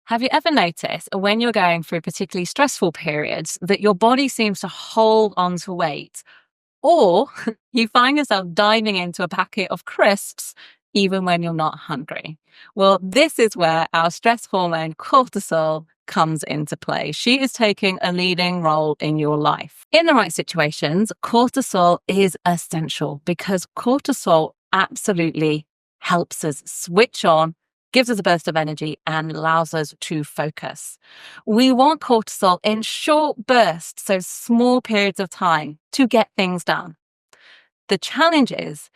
Have you ever noticed when you're going through particularly stressful periods that your body seems to hold on to weight, or you find yourself diving into a packet of crisps even when you're not hungry? Well, this is where our stress hormone cortisol comes into play. She is taking a leading role in your life. In the right situations, cortisol is essential because cortisol absolutely helps us switch on, gives us a burst of energy, and allows us to focus. We want cortisol in short bursts, so small periods of time, to get things done. The challenge is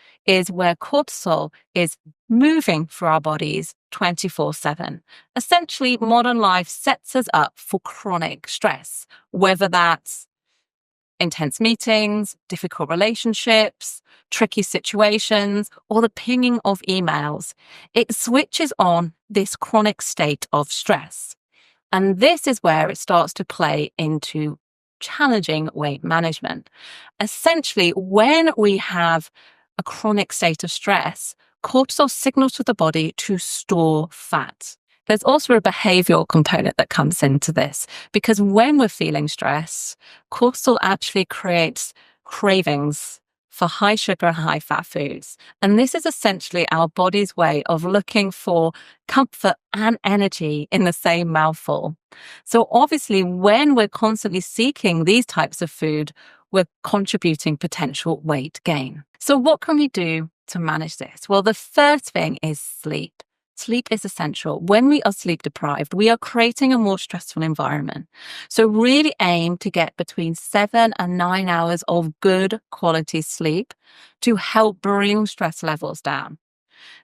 where cortisol is moving through our bodies 24/7. Essentially, modern life sets us up for chronic stress, whether that's intense meetings, difficult relationships, tricky situations, or the pinging of emails. It switches on this chronic state of stress. And this is where it starts to play into challenging weight management. Essentially, when we have a chronic state of stress, cortisol signals to the body to store fat. There's also a behavioral component that comes into this because when we're feeling stress, cortisol actually creates cravings for high sugar and high fat foods. And this is essentially our body's way of looking for comfort and energy in the same mouthful. So obviously, when we're constantly seeking these types of food, we're contributing potential weight gain. So what can we do to manage this? Well, the first thing is sleep. Sleep is essential. When we are sleep deprived, we are creating a more stressful environment. So really aim to get between 7 and 9 hours of good quality sleep to help bring stress levels down.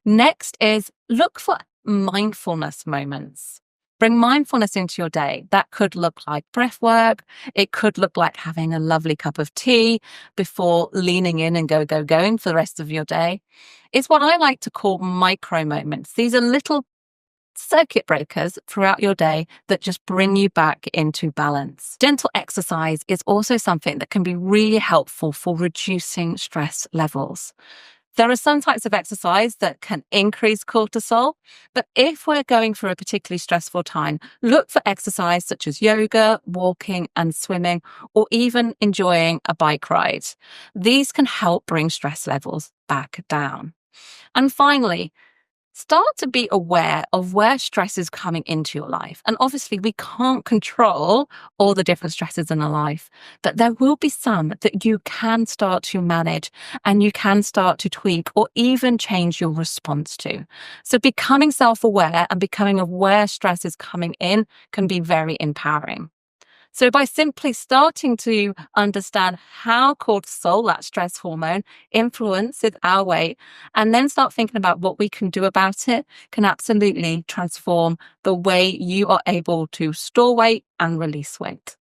Next is look for mindfulness moments. Bring mindfulness into your day. That could look like breath work. It could look like having a lovely cup of tea before leaning in and going for the rest of your day. It's what I like to call micro moments. These are little circuit breakers throughout your day that just bring you back into balance. Gentle exercise is also something that can be really helpful for reducing stress levels. There are some types of exercise that can increase cortisol, but if we're going through a particularly stressful time, look for exercise such as yoga, walking and swimming, or even enjoying a bike ride. These can help bring stress levels back down. And finally, start to be aware of where stress is coming into your life. And obviously, we can't control all the different stresses in our life, but there will be some that you can start to manage and you can start to tweak or even change your response to. So becoming self-aware and becoming aware where stress is coming in can be very empowering. So by simply starting to understand how cortisol, that stress hormone, influences our weight, and then start thinking about what we can do about it, can absolutely transform the way you are able to store weight and release weight.